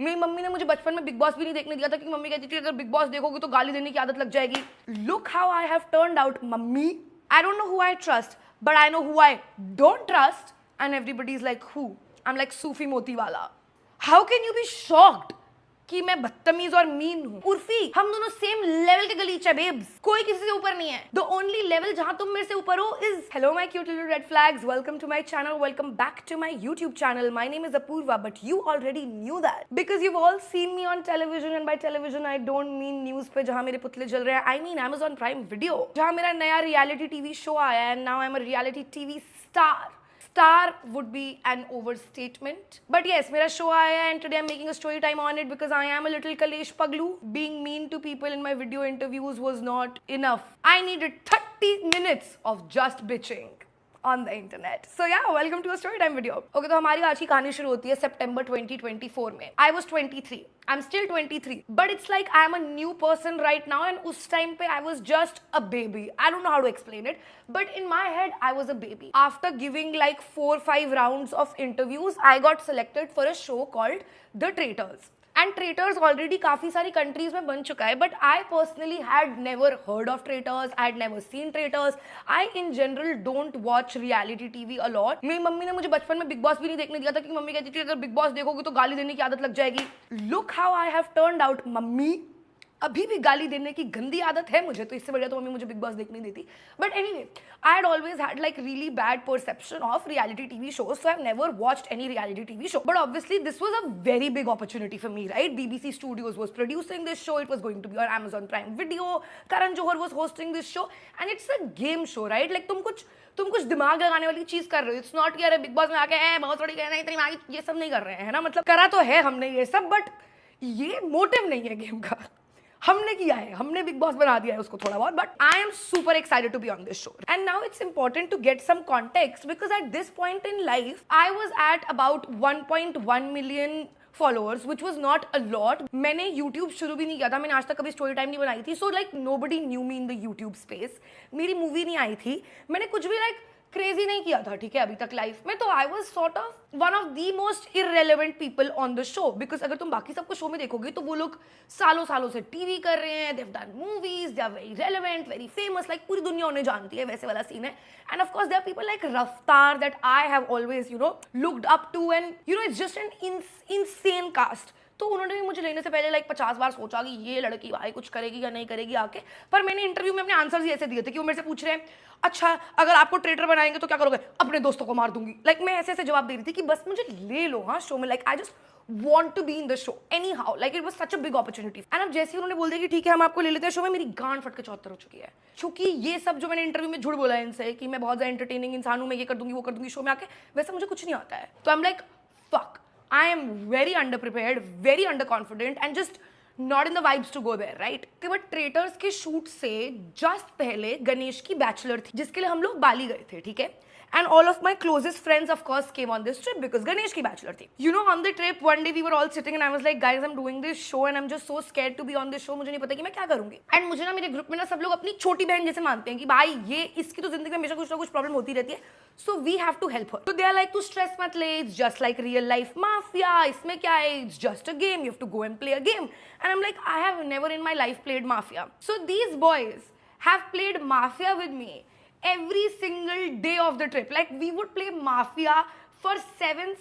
मेरी मम्मी ने मुझे बचपन में बिग बॉस भी नहीं देखने दिया था क्योंकि मम्मी कहती थी अगर बिग बॉस देखोगी तो गाली देने की आदत लग जाएगी. Look how I have turned out, mummy. I don't know who I trust, but I know who I don't trust, and everybody is like who? I'm like Sufi Motiwala. How can you be shocked कि मैं बदतमीज और mean हूँ? उर्फी, हम दोनों same level के गलीचे babes, कोई किसी से ऊपर नहीं है. The only level जहाँ तुम मेरे से ऊपर हो is hello my cute little red flags. Welcome to my channel. Welcome back to my YouTube channel. My name is Apurva, but you already knew that because you've all seen me on television, and by television I don't mean news पे जहाँ मेरे पुतले जल रहे हैं. I mean Amazon Prime Video जहाँ मेरा नया reality TV show आया है and now I'm a reality TV star. Star would be an overstatement. But yes, मेरा show आया and today I'm making a story time on it because I am a little Kalesh Paglu. Being mean to people in my video interviews was not enough. I needed 30 minutes of just bitching on the internet. So yeah, welcome to a story time video. Okay, तो हमारी आज की कहानी शुरू होती है September 2024 में. I was 23. I'm still 23. But it's like I am a new person right now and उस time पे I was just a baby. I don't know how to explain it. But in my head, I was a baby. After giving like 4-5 rounds of interviews, I got selected for a show called The Traitors. And Traitors already काफी सारी countries में बन चुका है, but I personally had never heard of Traitors. I had never seen Traitors. I in general don't watch reality TV a lot. मेरी mummy ने मुझे बचपन में बिग बॉस भी नहीं देखने दिया था क्योंकि मम्मी कहती थी अगर बिग बॉस देखोगी तो गाली देने की आदत लग जाएगी. Look how I have turned out, mummy. अभी भी गाली देने की गंदी आदत है मुझे, तो इससे बढ़िया तो मम्मी मुझे बिग बॉस देखने देती. But anyway, I had always had like really bad perception of reality TV shows, so I have never watched any reality TV show. But obviously this was a very big opportunity for me, right? BBC Studios was producing this show. It was going to be on Amazon Prime Video. Karan Johar was hosting this show, and it's a game show, right? Like तुम कुछ दिमाग लगाने वाली चीज कर रहे हो. It's not कि अरे बिग बॉस में आके बहुत थोड़ी कहना इतनी दिमाग, ये सब नहीं कर रहे हैं, है ना? मतलब करा तो है हमने ये सब, बट ये मोटिव नहीं है गेम का. हमने किया है, हमने बिग बॉस बना दिया है उसको थोड़ा बहुत. But I am super excited to be on this show. And now it's important to get some context because at this point in life I was at about 1.1 million followers, which was not a lot. मैंने YouTube शुरू भी नहीं किया था, मैंने आज तक कभी स्टोरी टाइम नहीं बनाई थी. So like nobody knew me in the YouTube space. मेरी मूवी नहीं आई थी, मैंने कुछ भी लाइक क्रेजी नहीं किया था, ठीक है, अभी तक लाइफ में. तो I was sort of one of the most irrelevant people on the show because अगर तुम बाकी सबको शो में देखोगे तो वो लोग सालों सालों से टीवी कर रहे हैं. They have done movies, they are very relevant, very famous, like पूरी दुनिया उन्हें जानती है, वैसे वाला सीन है. And of course there are people like Raftaar that I have always looked up to, and it's just an insane cast. तो उन्होंने भी मुझे लेने से पहले लाइक 50 बार सोचा कि ये लड़की भाई कुछ करेगी या नहीं करेगी आके. पर मैंने इंटरव्यू में अपने आंसर्स ही ऐसे दिए थे कि वो मेरे से पूछ रहे हैं अच्छा अगर आपको ट्रेटर बनाएंगे तो क्या करोगे? अपने दोस्तों को मार दूंगी. लाइक मैं ऐसे ऐसे जवाब दे रही थी कि बस मुझे ले लो हाँ शो में. Like I just want to be in the show anyhow, like it was such a big opportunity. And अब जैसे ही उन्होंने बोल दिया कि ठीक है हम आपको ले लेते हैं शो में, मेरी गांड फट के चौतर हो चुकी है. क्योंकि ये सब जो मैंने इंटरव्यू में झूठ बोला है इनसे कि मैं बहुत ज़्यादा एंटरटेनिंग इंसान हूँ, मैं ये कर दूंगी वो कर दूंगी शो में आके, वैसे मुझे कुछ नहीं आता है. तो आई am like fuck, I am very underprepared, very underconfident and just not in the vibes to go there, right? But traitors के शूट से जस्ट पहले गणेश की बैचलर थी जिसके लिए हम लोग बाली गए थे, ठीक है. And all of my closest friends, of course, came on this trip because Ganesh की bachelor थी. On the trip, one day we were all sitting and I was like, guys, I'm doing this show and I'm just so scared to be on this show. मुझे नहीं पता कि मैं क्या करूँगी. And मुझे ना मेरे ग्रुप में ना सब लोग अपनी छोटी बहन जैसे मानते हैं कि भाई ये इसकी तो जिंदगी में हमेशा कुछ ना कुछ प्रॉब्लम होती रहती है. So we have to help her. So they are like, तू stress मत ले, it's just like real life mafia. इसमें क्या है? It's just a game. You have to go and play a game. And I'm like, I have never in my life played mafia. So these boys have played mafia with me every single day of the trip. Like we would play mafia for 7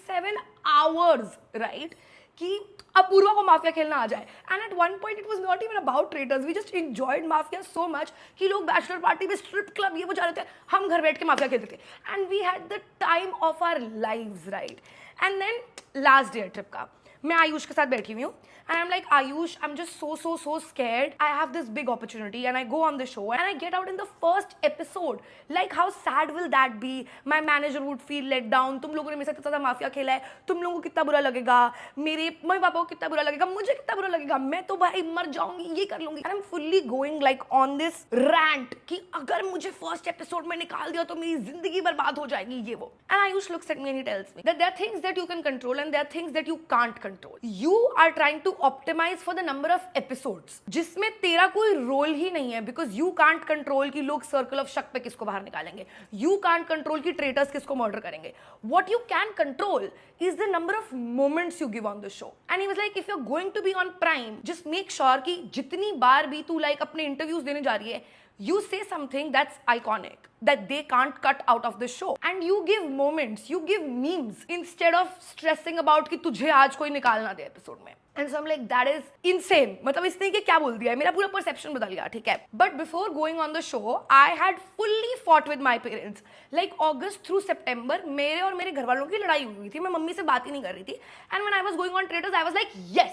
hours, right? कि अपूर्वा को mafia खेलना आ जाए. And at one point it was not even about traitors. We just enjoyed mafia so much कि लोग bachelor party में strip club ये वो जा रहे थे, हम घर बैठ के माफिया खेलते थे. And we had the time of our lives, right? And then last day trip का मैं आयुष के साथ बैठी हुई हूँ. And I'm like, Ayush, I'm just so scared. I have this big opportunity and I go on the show and I get out in the first episode. Like how sad will that be? My manager would feel let down. तुम लोगों ने मेरे साथ इतना mafia खेला है, तुम लोगों को कितना बुरा लगेगा, मेरे मम्मी पापा को कितना बुरा लगेगा, मुझे कितना बुरा लगेगा, मैं तो भाई मर जाऊंगी, ये कर लूंगी. And I'm fully going like on this rant कि अगर मुझे first episode में निकाल दिया तो मेरी जिंदगी बर्बाद हो जाएगी ये वो. And Ayush looks at me and he tells me that there are things that you can control and there are things that you can't control, you are trying to optimize for the number of episodes जिसमें तेरा कोई role ही नहीं है, because you can't control कि लोग circle of शक पे किसको बाहर निकालेंगे, यू कांट कंट्रोल कि ट्रेटर्स किसको मर्डर करेंगे. What you can control is the number of moments you give on the show. And he was like, if you're going to be on Prime, just make sure कि जितनी बार भी तू like अपने interviews देने जा रही है, you say something that's iconic, that they can't cut out of the show. And you give moments, you give memes, instead of stressing about कि तुझे आज कोई निकालना दे episode में. And so I'm like, that is insane. मतलब इसने कि क्या बोल दिया है, मेरा पूरा perception बदल गया, ठीक है. But before going on the show, I had fully fought with my parents. Like August through September, मेरे और मेरे घर वालों की लड़ाई हुई थी. मैं मम्मी से बात ही नहीं कर रही थी. And when I was going on traitors, I was like, yes,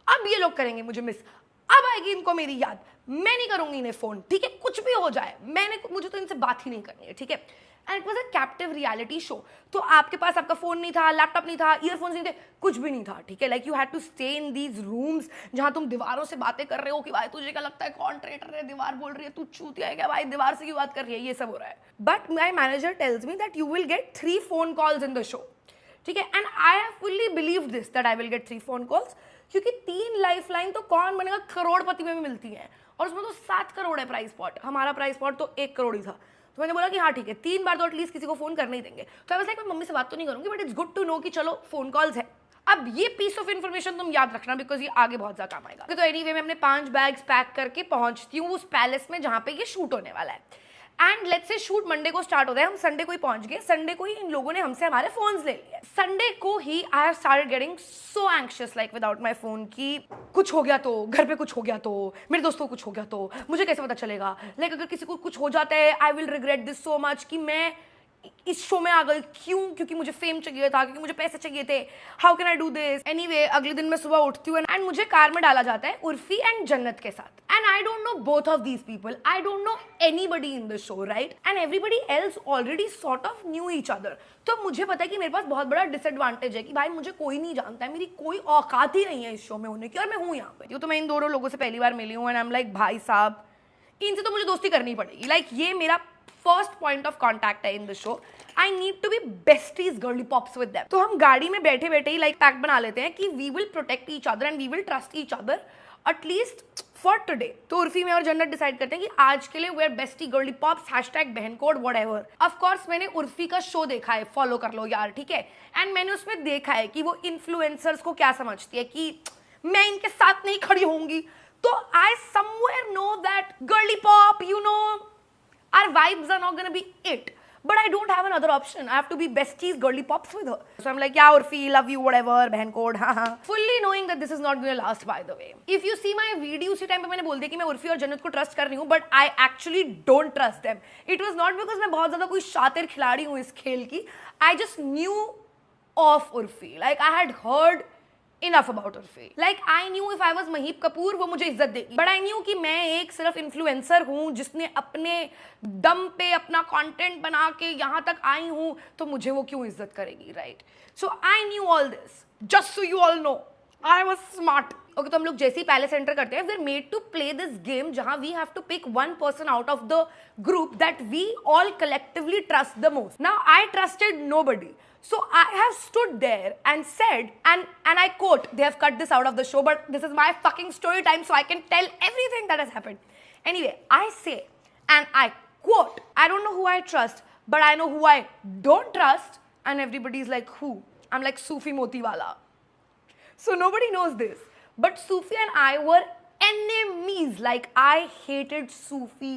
अब ये लोग करेंगे मुझे मिस, अब आएगी इनको मेरी याद, मैं नहीं करूंगी इन्हें फोन, ठीक है, कुछ भी हो जाए, मुझे तो इनसे बात ही नहीं करनी है, ठीक है. And it was a captive reality show. तो आपके पास आपका फोन नहीं था, लैपटॉप नहीं था, ईयरफोन्स नहीं थे, कुछ भी नहीं था, ठीक है. Like you had to stay in these rooms जहां तुम दीवारों से बातें कर रहे हो कि भाई तुझे क्या लगता है कौन ट्रेटर है, दीवार बोल रही है तू चूतिया है क्या भाई, दीवार से क्यों बात कर रही है, ये सब हो रहा है. But my manager tells me that you will get 3 phone calls in the show, ठीक है. And I have fully believed this that I will get 3 phone calls, क्योंकि 3 लाइफलाइन तो कौन बनेगा, करोड़पति में भी मिलती है, और उसमें तो 7 करोड़ है प्राइस पॉट. हमारा प्राइस पॉट तो 1 करोड़ ही था. तो मैंने बोला कि हाँ ठीक है, 3 बार तो एटलीस्ट किसी को फोन करने ही देंगे. तो आई वाज लाइक मैं मम्मी से बात तो नहीं करूंगी, but it's good to know कि चलो फोन कॉल्स है. अब ये पीस ऑफ इन्फॉर्मेशन तुम याद रखना, बिकॉज ये आगे बहुत ज्यादा काम आएगा. तो एनीवे मैं अपने 5 बैग्स पैक करके पहुंचती हूँ उस पैलेस में जहाँ पे ये शूट होने वाला है. And let's say shoot Monday को स्टार्ट होता है, हम संडे को ही पहुंच गए. संडे को ही इन लोगों ने हमसे हमारे फोन्स ले लिए. संडे को ही I have started getting so anxious like without my phone कि कुछ हो गया तो, घर पे कुछ हो गया तो, मेरे दोस्तों को कुछ हो गया तो मुझे कैसे पता चलेगा. लाइक अगर किसी को कुछ हो जाता है, I will regret this so much कि मैं इस शो में आ गई. क्यों? क्योंकि मुझे फेम चाहिए था, क्योंकि मुझे पैसे चाहिए थे. How can I do this. Anyway अगले दिन मैं सुबह उठती हूँ एंड मुझे कार में डाला जाता है उर्फी एंड जन्नत के साथ. And I don't know both of these people, I don't no anybody in the show, right. And everybody else already sort of knew each other. तो मुझे पता है कि मेरे पास बहुत बड़ा डिसएडवांटेज है कि भाई मुझे कोई नहीं जानता है, मेरी कोई औकात ही नहीं है इस शो में होने की, और मैं हूँ यहाँ पे. तो मैं इन दोनों लोगों से पहली बार मिली हूँ एंड आई एम लाइक भाई साहब इनसे तो मुझे दोस्ती करनी पड़ेगी. लाइक ये मेरा फर्स्ट पॉइंट ऑफ कॉन्टैक्ट है in the show. I need to be besties girlie pops with them. तो हम गाड़ी में बैठे बैठे ही लाइक पैक्ट बना लेते हैं कि we will protect each other and we will trust each other at least for today. तो उर्फी में और जन्नत डिसाइड करते हैं कि आज के लिए we are bestie girlie pops, hashtag बहन कोड व्हाटएवर. ऑफ कोर्स मैंने उर्फी का शो देखा है, फॉलो कर लो यार, ठीक है. एंड मैंने उसमें देखा है कि वो इन्फ्लुएंसर्स को क्या समझती है कि मैं इनके साथ नहीं खड़ी होंगी. तो I somewhere know that girly pop, you know, our vibes are not gonna be it, but I don't have another option. I have to be besties girly pops with her. So I'm like, yeah Urfi, love you, whatever, बहन code, हाँ. Fully knowing that this is not gonna last, by the way. If you see my video, उसी time पे मैंने बोल दिया कि मैं उर्फी और जन्नत को ट्रस्ट कर रही हूँ, but I actually don't trust them. It was not because मैं बहुत ज्यादा कोई शातिर खिलाड़ी हूँ इस खेल की. I just knew of Urfi. Like I had heard enough about Urfi. Like I knew if I was Maheep Kapoor वो मुझे इज्जत देगी, but I knew कि मैं एक सिर्फ इन्फ्लुएंसर हूँ जिसने अपने दम पे अपना कंटेंट बना के यहाँ तक आई हूँ, तो मुझे वो क्यों इज्जत करेगी, right. So I knew all this just so you all know I was smart. Okay, तो हम लोग जैसे ही पैलेस एंटर करते हैं, we are made to play this game जहां we have to pick one person out of the group that we all collectively trust the most. Now I trusted nobody. So I have stood there and said, and I quote, they have cut this out of the show, but this is my fucking story time, so I can tell everything that has happened. Anyway, I say, and I quote, I don't know who I trust, but I know who I don't trust, and everybody is like, who? I'm like, Sufi Motiwala. So nobody knows this, but Sufi and I were enemies. Like I hated Sufi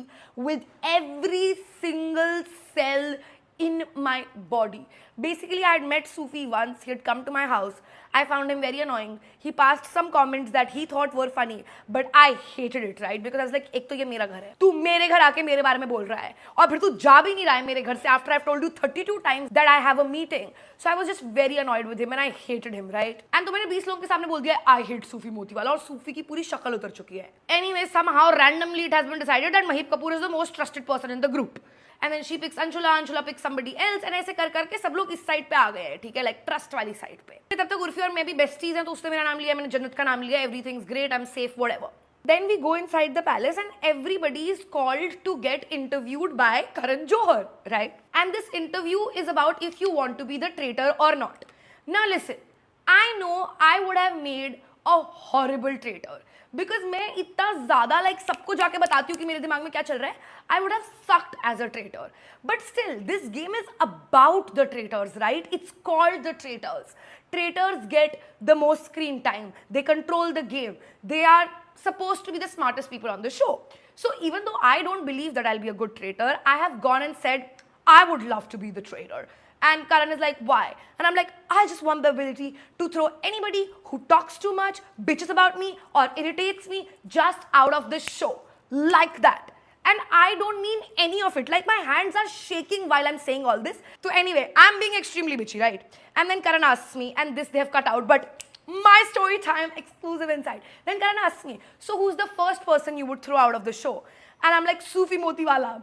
with every single cell in my body. Basically, I had met Sufi once. He had come to my house. I found him very annoying. He passed some comments that he thought were funny, but I hated it, right? Because I was like, एक तो ये मेरा घर है, तू मेरे घर आके मेरे बारे में बोल रहा है, और फिर तू जा भी नहीं रहा है मेरे घर से after I've told you 32 times that I have a meeting. So I was just very annoyed with him and I hated him, right? And तो मैंने 20 लोगों के सामने बोल दिया I hate Sufi Motiwala, और सूफी की पूरी शक्ल उतर चुकी है. Anyway, somehow randomly it has been decided that Maheep Kapoor is the most trusted person in the group. And then she picks Anshula, Anshula picks somebody else, and ऐसे कर करके सब लोग इस साइड पे आ गए हैं, ठीक है, लाइक ट्रस्ट वाली साइड पे. तब तक उर्फी और मैं भी बेस्टीज हैं, तो उसने मेरा नाम लिया, मैंने जन्नत का नाम लिया, everything is great, I am safe, whatever. Then we go inside the palace and everybody is called to get interviewed by Karan Johar, right? And this interview is about if you want to be the traitor or not. Now listen, I know I would have made a horrible traitor. Because मैं इतना ज़्यादा like सबको जाके बताती हूँ कि मेरे दिमाग में क्या चल रहा है, I would have sucked as a traitor. But still, this game is about the traitors, right? It's called the traitors. Traitors get the most screen time. They control the game. They are supposed to be the smartest people on the show. So even though I don't believe that I'll be a good traitor, I have gone and said, I would love to be the traitor. And Karan is like, why? And I'm like, I just want the ability to throw anybody who talks too much, bitches about me, or irritates me just out of the show. Like that. And I don't mean any of it. Like, my hands are shaking while I'm saying all this. So anyway, I'm being extremely bitchy, right? And then Karan asks me, and this they have cut out, but my story time exclusive inside. Then Karan asks me, so who's the first person you would throw out of the show? And I'm like, Sufi Motiwala.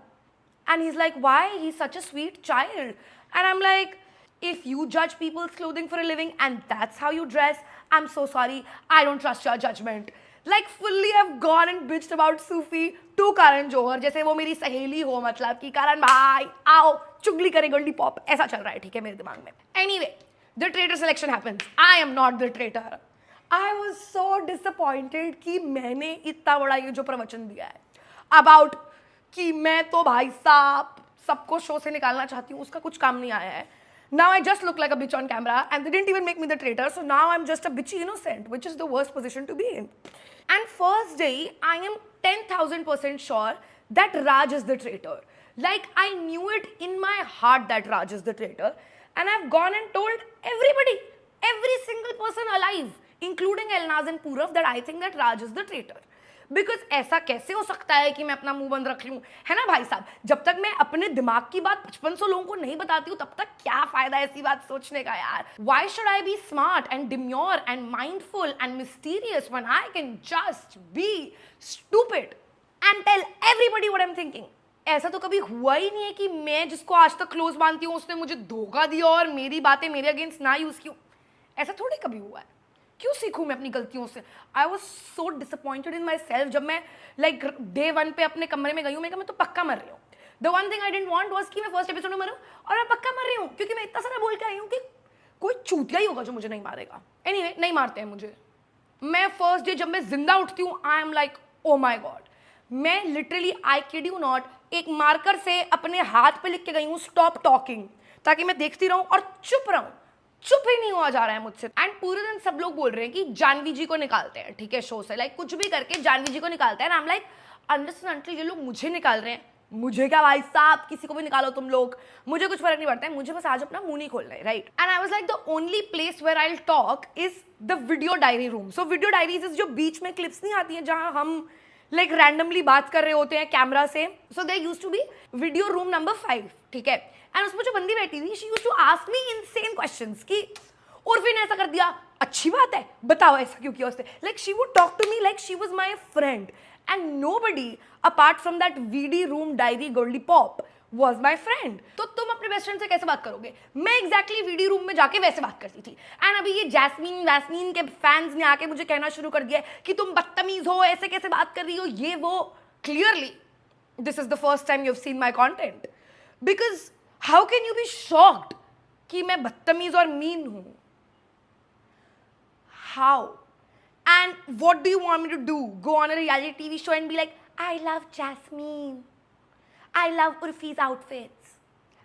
And he's like, why? He's such a sweet child. And I'm like, if you judge people's clothing for a living and that's how you dress, I'm so sorry. I don't trust your judgment. Like, fully I've gone and bitched about Sufi to Karan Johar. जैसे वो मेरी सहेली हो, मतलब कि Karan भाई आओ चुगली करे गोल्डी पॉप, ऐसा चल रहा है, ठीक है मेरे दिमाग में. Anyway, the traitor selection happens. I am not the traitor. I was so disappointed कि मैंने इतना बड़ा ये जो प्रवचन दिया है about कि मैं तो भाई साहब सबको शो से निकालना चाहती हूँ, उसका कुछ काम नहीं आया है. Now I just look like a bitch on camera and they didn't even make me the traitor, so now I'm just a bitchy innocent, which is the worst position to be in. And first day, I am 10,000% sure that Raj is the traitor. Like, I knew it in my heart that Raj is the traitor, and I've gone and told everybody, every single person alive, including Elnaz and Purav, that I think that Raj is the traitor. Because ऐसा कैसे हो सकता है कि मैं अपना मुंह बंद रख लूं, है ना भाई साहब. जब तक मैं अपने दिमाग की बात 5500 लोगों को नहीं बताती हूं, तब तक क्या फायदा ऐसी बात सोचने का यार. Why should I be smart and demure and mindful and mysterious when I can just be stupid and tell everybody what I am thinking. ऐसा तो कभी हुआ ही नहीं है कि मैं जिसको आज तक क्लोज मानती हूँ उसने मुझे धोखा दिया और मेरी बातें मेरे अगेंस्ट ना यूज की. ऐसा थोड़ी कभी हुआ है. क्यों सीखूं मैं अपनी गलतियों से. I was so disappointed in my self जब मैं लाइक डे 1 पे अपने कमरे में गई हूँ. मैं तो पक्का मर रही हूँ. The one thing I didn't want was कि मैं फर्स्ट एपिसोड में मरूं और मैं पक्का मर रही हूँ, क्योंकि मैं इतना सारा बोल के आई हूँ कि कोई चूतिया ही होगा जो मुझे नहीं मारेगा. एनीवे, नहीं मारते हैं मुझे. मैं फर्स्ट डे जब मैं जिंदा उठती हूँ, I am like oh my God. मैं literally, I kid you not, एक मार्कर से अपने हाथ पे लिख के गई हूँ स्टॉप टॉकिंग, ताकि मैं देखती रहूं और चुप रहूं. चुप ही नहीं हुआ जा रहा है मुझसे. एंड पूरे दिन सब लोग बोल रहे हैं कि जानवी जी को निकालते हैं, ठीक है, शो से. लाइक कुछ भी करके जानवी जी को निकालते हैं. आई एम लाइक, अंडरस्टैंड, ये लोग मुझे निकाल रहे हैं, मुझे क्या भाई साहब, किसी को भी निकालो तुम लोग, मुझे कुछ फर्क नहीं पड़ता है. मुझे बस आज अपना मुंह नहीं खोलना है, right. And I was like, the only place where I will talk is the video diary room. So video diaries is जो बीच में क्लिप्स नहीं आती हैं जहां हम लाइक रैंडमली बात कर रहे होते हैं कैमरा से. So they used to be video room number 5, ठीक है. एंड उसमें जो बंदी बैठी थी, she used to ask me insane questions कि उर्फी ने ऐसा कर दिया, अच्छी बात है, बताओ ऐसा क्यों किया उसने. Like she would talk to me like she was my friend, and nobody apart from that VD room diary goldie pop was my friend. तो तुम अपने बेस्ट फ्रेंड से कैसे बात करोगे. मैं एग्जैक्टली वीडियो रूम में जाके वैसे बात करती थी. एंड अभी ये जैस्मीन के फैंस ने आके मुझे कहना शुरू कर दिया कि तुम बदतमीज हो, ऐसे कैसे बात कर रही हो, ये वो. Clearly this is the first time you have seen my content, because how can you be shocked कि मैं बदतमीज और मीन हूं. How? And what do you want me to do? Go on a reality TV show and be like, I love Jasmine. I love Urfi's outfits.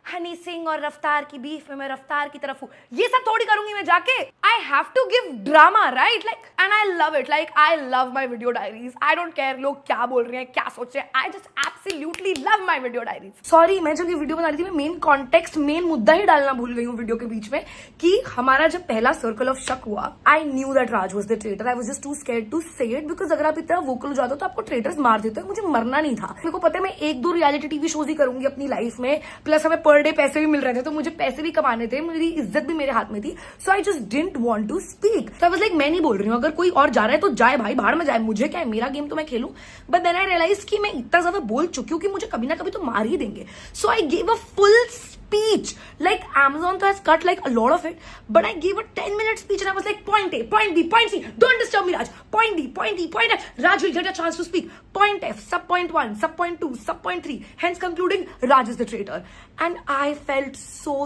Honey Singh और रफ्तार की beef में मैं रफ्तार की तरफ हूँ. ये सब थोड़ी करूंगी मैं जाके. I have to give drama, right. Like, and I love it. Like, I love my video diaries. I don't care लोग क्या बोल रहे हैं, क्या सोच रहे हैं. I just absolutely love my video diaries. Sorry, मैं जब ये वीडियो बना रही थी, मैं मेन कॉन्टेक्स्ट, मेन मुद्दा ही डालना भूल गई हूँ वीडियो के बीच में, कि हमारा जब पहला सर्कल ऑफ शक हुआ, I knew that Raj was the traitor. I was just too scared to say it, because अगर आप इतना वोकल हो जाते हो तो आपको ट्रेटर्स मार देते हो. मुझे मरना नहीं था. मेरे को पता है मैं 1-2 रियलिटी टीवी शोज ही करूंगी अपनी लाइफ में, प्लस हमें पर डे पैसे भी मिल रहे थे, तो मुझे पैसे भी कमाने थे, मेरी इज्जत भी मेरे हाथ में थी. So I just didn't want to speak. So I was like, मैं नहीं बोल रही हूँ, अगर कोई और जा रहा है तो जाए भाई, बाहर में जाए, मुझे क्या है, मेरा गेम तो मैं खेलूं. बट देन आई रियलाइज कि मैं इतना ज्यादा बोल चुकी हूँ कि मुझे कभी ना कभी तो मार ही देंगे. So I give a full speech. Like, Amazon has cut like a lot of it, but I gave a 10-minute speech and I was like, point A, point B, point C, don't disturb me, Raj. Point D, point E, point F. Raj will get a chance to speak. Point F, sub point 1, sub point 2, sub point 3. Hence concluding, Raj is the traitor. And I felt so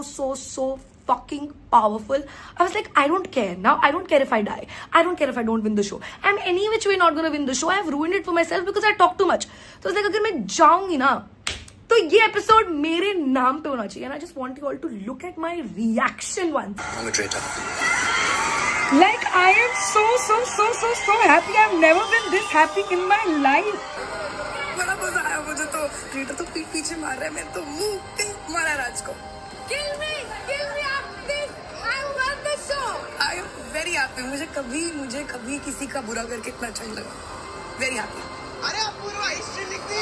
fucking powerful. I was like, I don't care now. I don't care if I die. I don't care if I don't win the show. I'm any which way not gonna win the show. I have ruined it for myself because I talk too much. So I was like, अगर मैं जाऊंगी ना तो ये episode मेरे नाम पे होना चाहिए. And I just want you all to look at my reaction once. I'm a traitor. Like I am so happy. I've never been this happy in my life. बड़ा मजा आया मुझे तो. ट्रेटर तो पीठ पीछे मार रहा है, मैं तो मुंह पे मारा राज को. Kill me after this. I love the show. I am very happy. मुझे कभी किसी का बुरा करके इतना अच्छा नहीं लगा. Very happy. अरे आप पूरा हिस्ट्री लिख दी.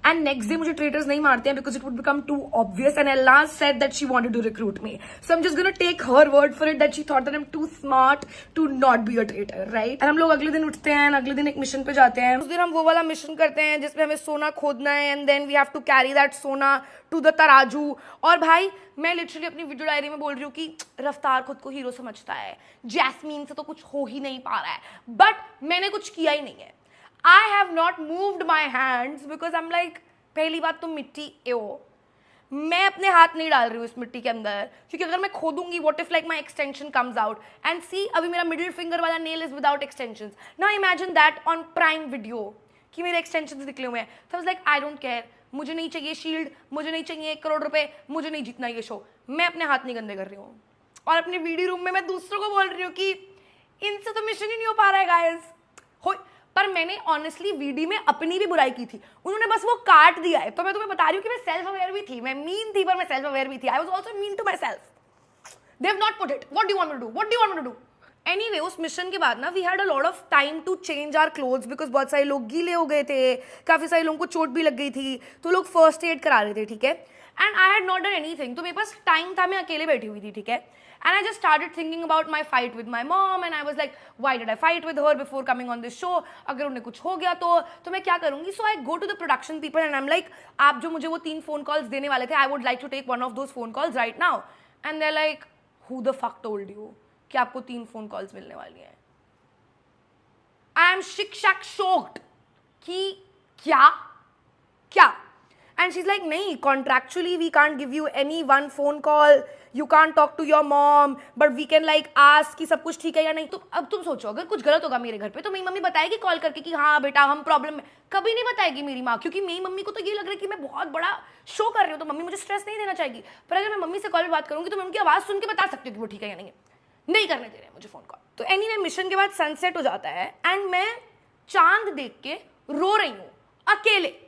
And next day मुझे traitors नहीं मारते हैं because it would become too obvious. And Ella said that she wanted to recruit me. So I'm just gonna take her word for it that she thought that I'm too smart to not be a traitor, right? And हम लोग अगले दिन उठते हैं, अगले दिन एक mission पे जाते हैं. उस दिन हम वो वाला मिशन करते हैं जिसमें हमें सोना खोदना है and then we have to carry that सोना to the तराजू. और भाई मैं लिटरली अपनी वीडियो डायरी में बोल रही हूँ कि रफ्तार खुद को हीरो समझता है, जैस्मीन से तो कुछ हो ही नहीं पा रहा है, बट मैंने कुछ किया ही नहीं है. I have not moved my hands because I'm like, पहली बात तो मिट्टी मैं अपने हाथ नहीं डाल रही हूँ इस मिट्टी के अंदर, क्योंकि अगर मैं खोदूंगी what if like my extension comes out and see अभी मेरा मिडिल फिंगर वाला nail is without extensions. Now imagine that on Prime Video कि मेरे extensions निकले हुए हैं. So I was like, I don't care, मुझे नहीं चाहिए शील्ड, मुझे नहीं चाहिए 1 करोड़ रुपए, मुझे नहीं जीतना ये शो. मैं अपने हाथ नहीं गंदे कर रही हूँ और अपने वीडियो रूम में मैं दूसरों को बोल रही हूँ कि इनसे तो मिशन ही नहीं हो पा रहा है गाइस. पर मैंने ऑनेस्टली वीडी में अपनी भी बुराई की थी, उन्होंने बस वो काट दिया है. तो मैं तुम्हें बता रही हूँ कि मैं सेल्फ अवेयर भी थी, मैं मीन थी पर मैं सेल्फ अवेयर भी थी. I was also mean to myself. They have not put it. What do you want me to do, what do you want me to do. Anyway उस mission के बाद ना we had a lot of time to change our clothes because बहुत सारे लोग गीले हो गए थे, काफी सारे लोगों को चोट भी लग गई थी, तो लोग फर्स्ट एड करा रहे थे. ठीक है. And I had not done anything, तो मेरे पास टाइम था, मैं अकेले बैठी हुई थी. ठीक है. And I just started thinking about my fight with my mom and I was like, why did I fight with her before coming on this show? अगर उन्हें कुछ हो गया तो मैं क्या करूँगी? So I go to the production people and I'm like, आप जो मुझे वो 3 phone calls देने वाले थे, I would like to take one of those phone calls right now. And they're like, who the fuck told you कि आपको 3 phone calls मिलने वाली हैं? I am shocked कि क्या? And she's like, नहीं, contractually we can't give you any one phone call. You can't talk to your mom, but we can like ask कि सब कुछ ठीक है या नहीं. तो अब तुम सोचो अगर कुछ गलत होगा मेरे घर पे तो मेरी मम्मी बताएगी कॉल करके कि हाँ बेटा हम प्रॉब्लम में. कभी नहीं बताएगी मेरी माँ, क्योंकि मेरी मम्मी को तो ये लग रहा है कि मैं बहुत बड़ा शो कर रही हूँ, तो मम्मी मुझे स्ट्रेस नहीं देना चाहेगी. पर अगर मैं मम्मी से कॉल पे बात करूँगी तो मैं उनकी आवाज़ सुन के बता सकती हूँ कि वो ठीक है या नहीं है. नहीं करने दे रहे हैं मुझे फ़ोन कॉल. तो एनीवे मिशन के बाद सनसेट हो जाता है एंड मैं चांद देख के रो रही हूँ अकेले.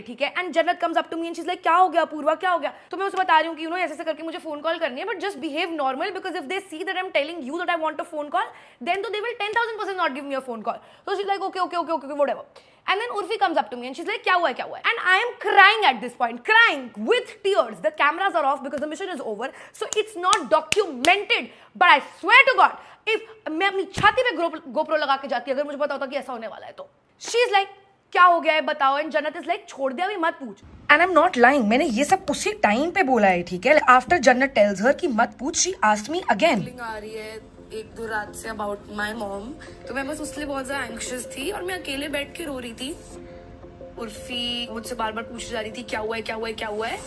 ठीक है. And Jannat comes up to me and she is like, क्या हो गया अपूर्वा, क्या हो गया? तो मैं उसे बता रही हूँ कि ऐसे करके मुझे फोन कॉल करनी है, but just behave normal because if they see that I am telling you that I want a phone call then तो they will 10,000% not give me a phone call. तो she is like okay whatever. And then Urfi comes up to me and she's like, क्या हुआ है? And I am crying at this point, crying with tears. The cameras are off because the mission is over, so it's not documented. But I swear to God, if मैं अपनी छाती पे GoPro लगा के जाती अगर मुझे पता होता कि ऐसा होने वाला है तो. She is like, क्या हो गया है बताओ. एंड जन्नत इज लाइक, छोड़ दिया अभी मत पूछ. And I am not lying, मैंने ये सब उसी टाइम पे बोला है. ठीक है. आफ्टर जन्नत टेल्स हर कि मत पूछ, शी आस्क्ड मी अगेन. आ रही है 1-2 रात से अबाउट माई मॉम, तो मैं बस उसके लिए बहुत ज्यादा एंग्शियस थी और मैं अकेले बैठ के रो रही थी. उर्फी मुझसे बार पूछी जा रही थी क्या हुआ है.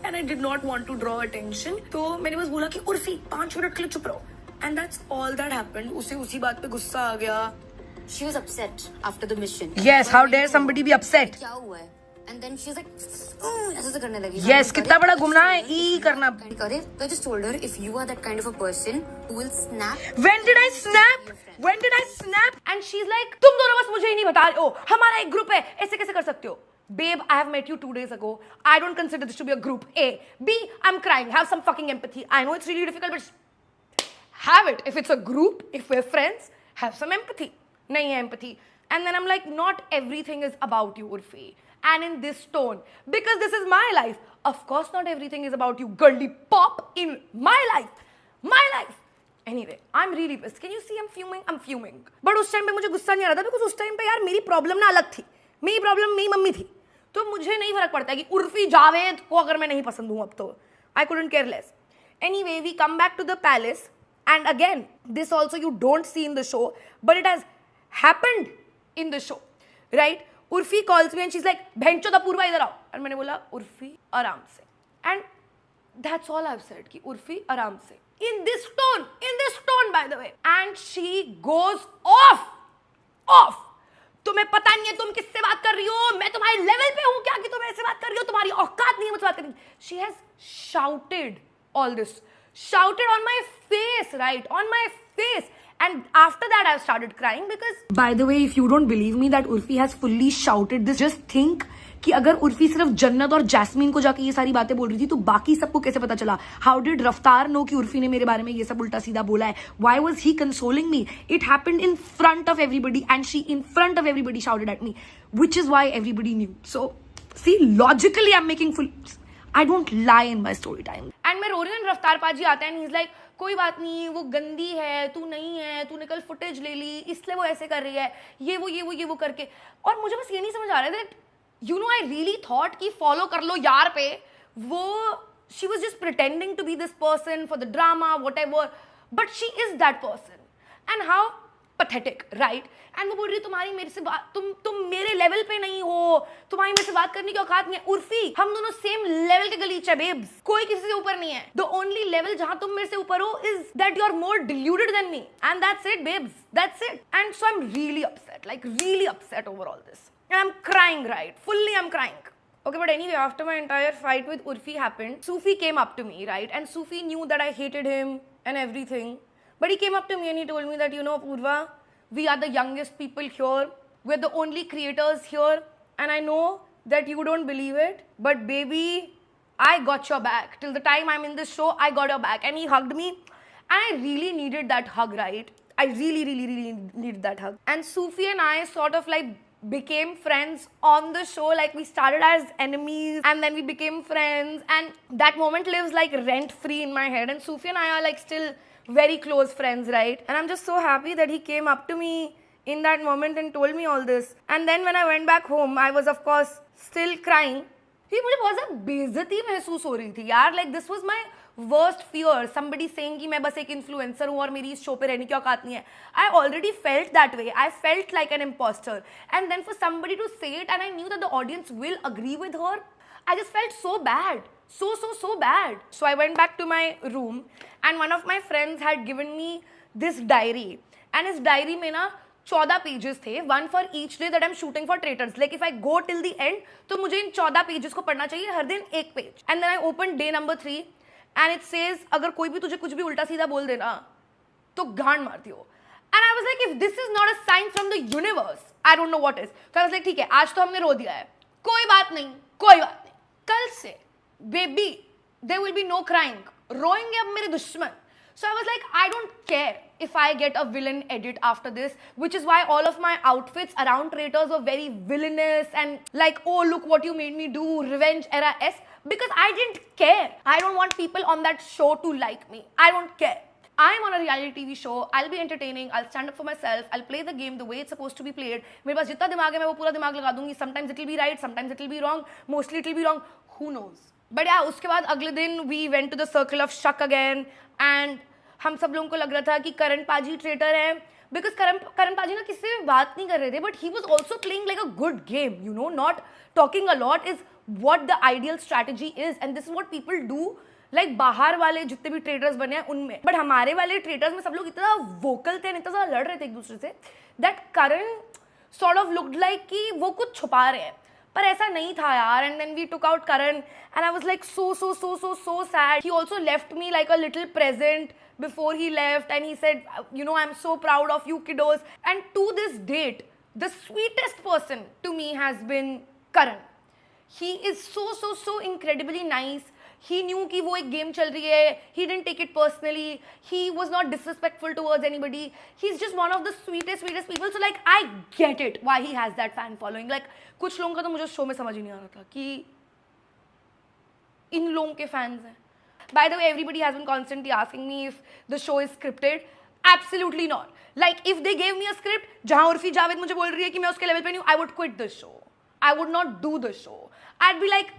And I did not want to draw attention, तो मैंने बस बोला कि उर्फी 5 मिनट के लिए चुप रहो. And that's all that happened. उसे उसी बात पे गुस्सा आ गया. She was upset after the mission. Yes, how dare somebody be upset? क्या हुआ है? And then she's like, ऐसे करने लगी. Yes, कितना बड़ा गुमनाह है ई करना. करे. So I just told her, if you are that kind of a person who will snap. When did I snap? And she's like, तुम दोनों बस मुझे ही नहीं बता रहे हो, हमारा एक ग्रुप है, ऐसे कैसे कर सकते हो? Babe, I have met you 2 days ago. I don't consider this to be a group. A. B. I'm crying. Have some fucking empathy. I know it's really difficult, but have it. If it's a group, if we're friends, have some empathy. नहीं है empathy. And then I'm like, not everything is about you, Urfi. And in this tone, because this is my life. Of course not everything is about you, girly pop, in my life. Anyway, I'm really pissed. Can you see I'm fuming. But उस time पे मुझे गुस्सा नहीं आ रहा था because उस time पे यार मेरी प्रॉब्लम ना अलग थी. मेरी प्रॉब्लम मेरी मम्मी थी. तो मुझे नहीं फर्क पड़ता कि उर्फी जावेद को अगर मैं नहीं पसंद हूँ अब तो. I couldn't care less. Anyway, we come back to the palace. And again, this also you don't see in the show, but it has happened in the show, right? Urfi calls me and she's like, बहनचोद Apoorva इधर आओ. और मैंने बोला उर्फी आराम से. And That's all I've said कि उर्फी आराम से in this tone by the way, and she goes off. तुम्हें पता नहीं है तुम किससे बात कर रही हो, मैं तुम्हारे लेवल पे हूं क्या कि तुम ऐसे बात कर रही हो, तुम्हारी औकात नहीं है मुझसे बात करने की. She has shouted all this, shouted on my face, right, on my face. And after that I started crying because, by the way, if you don't believe me that Urfi has fully shouted this, just think कि अगर उर्फी सिर्फ जन्नत और jasmine को जाके ये सारी बातें बोल रही थी तो बाकी सबको कैसे पता चला? हाउ डिड रफ्तार नो कि उर्फी ने मेरे बारे में ये सब उल्टा सीधा बोला है? Why was he consoling me? It happened in front of everybody and she in front of everybody shouted at me, which is why everybody knew. So see, logically I am making full, I don't lie in my story time. And मैं रो रही हूँ, रफ्तार पाजी आता है and he is like, कोई बात नहीं, वो गंदी है, तू नहीं है, तूने कल फुटेज ले ली इसलिए वो ऐसे कर रही है, ये वो करके. और मुझे बस ये नहीं समझ आ रहा है that you know I really thought कि फॉलो कर लो यार पे, वो she was just pretending to be this person for the drama whatever, but she is that person and how pathetic, right? And वो बोल रही तुम्हारी मेरे से बात, तुम मेरे लेवल पे नहीं हो, तुम्हारी मेरे से बात करने की औकात नहीं है. उर्फी, हम दोनों सेम लेवल के गलीचे बेब्स, कोई किसी से ऊपर नहीं है. द ओनली लेवल जहां तुम मेरे से ऊपर हो is that you are more diluted than me, and that's it babes, that's it. And so I am really upset, like really upset over all this, and I'm crying, right? Fully I'm crying. Okay, but anyway, after my entire fight with Urfi happened, Sufi came up to me, right? And Sufi knew that I hated him and everything. But he came up to me and he told me that, you know, Purva, we are the youngest people here. We're the only creators here. And I know that you don't believe it. But baby, I got your back. Till the time I'm in this show, I got your back. And he hugged me. And I really needed that hug, right? I really needed that hug. And Sufi and I sort of like became friends on the show. Like we started as enemies and then we became friends, and that moment lives like rent free in my head, and Sufi and I are like still very close friends, right? And I'm just so happy that he came up to me in that moment and told me all this. And then when I went back home, I was of course still crying. मुझे बहुत ज़्यादा बेइज्जती महसूस हो रही थी यार. Like this was my worst fear, somebody saying कि मैं बस एक इन्फ्लुएंसर हूँ और मेरी इस शो पे रहने की औकात नहीं है. I already felt that way, I felt like an impostor, and then for somebody to say it and I knew that the audience will agree with her, I just felt so bad, so bad. So I went back to my room and one of my friends had given me this diary, and इस diary में ना 14 pages थे, one for each day that I am shooting for traitors. Like if I go till the end तो मुझे इन 14 pages को पढ़ना चाहिए, हर दिन एक page. And then I open day number 3 and it says, अगर कोई भी तुझे कुछ भी उल्टा सीधा बोल देना तो गांड मारती हो. And I was like, if this is not a sign from the universe, I don't know what is. तो आई वाज लाइक, ठीक है, आज तो हमने रो दिया है, कोई बात नहीं, कल से baby there will be no crying, रोएंगे अब मेरे दुश्मन. So I was like, I don't care if I get a villain edit after this, which is why all of my outfits around Traitors were very villainous and like, oh look what you made me do, revenge era-esque, because I didn't care. I don't want people on that show to like me. I don't care. I'm on a reality TV show. I'll be entertaining. I'll stand up for myself. I'll play the game the way it's supposed to be played. मेरे पास जितना दिमाग है मैं वो पूरा दिमाग लगा दूंगी. Sometimes it'll be right, sometimes it'll be wrong, mostly it'll be wrong. Who knows? But yeah, उसके बाद अगले दिन we went to the circle of Shak again, and हम सब लोगों को लग रहा था कि करण पाजी ट्रेटर है, बिकॉज करण पाजी ना किसी से बात नहीं कर रहे थे, but he was also playing like a good game, you know, not talking a lot is what the ideal strategy is, and this is what people do. Like बाहर वाले जितने भी ट्रेडर्स बने हैं उनमें, बट हमारे वाले ट्रेडर्स में सब लोग इतना वोकल थे, इतना ज़्यादा लड़ रहे थे एक दूसरे से, that Karan sort of looked like कि वो कुछ छुपा रहे हैं, पर ऐसा नहीं था यार. And then we took out Karan and I was like so sad. He also left me like a little present before he left, and he said, you know, I'm so proud of you kiddos. And to this date, the sweetest person to me has been Karan. He is so incredibly nice. He knew कि वो एक game चल रही है. He didn't take it personally. He was not disrespectful towards anybody. He's just one of the sweetest people. So like I get it why he has that fan following. Like कुछ लोगों का तो मुझे show में समझ ही नहीं आ रहा था कि इन लोगों के फैंस हैं. By the way, everybody has been constantly asking me if the show is scripted. Absolutely not. Like if they gave me a script जहाँ उर्फी जावेद मुझे बोल रही है कि मैं उसके लेवल पे नहीं हूँ, I would quit the show. I would not do the show. I'd be like,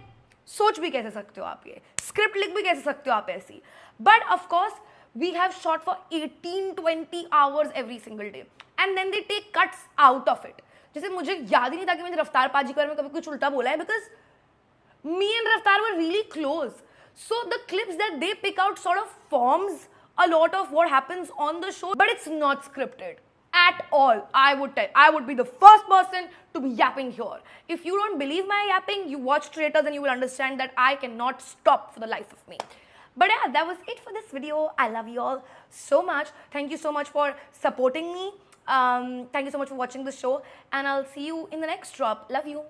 सोच भी कैसे सकते हो आप, ये स्क्रिप्ट लिख भी कैसे सकते हो आप ऐसी. But of course we have shot for 18-20 hours every single day, and then they take cuts out of it. जैसे मुझे याद ही नहीं था कि मैंने रफ्तार पाजी के बारे में कभी कुछ उल्टा बोला है, because me and Raftar were really close. So the clips that they pick out sort of forms a lot of what happens on the show, but it's not scripted at all. I would be the first person to be yapping here. If you don't believe my yapping, you watch Traitors and you will understand that I cannot stop for the life of me. But yeah, that was it for this video. I love you all so much. Thank you so much for supporting me. Thank you so much for watching the show, and I'll see you in the next drop. Love you.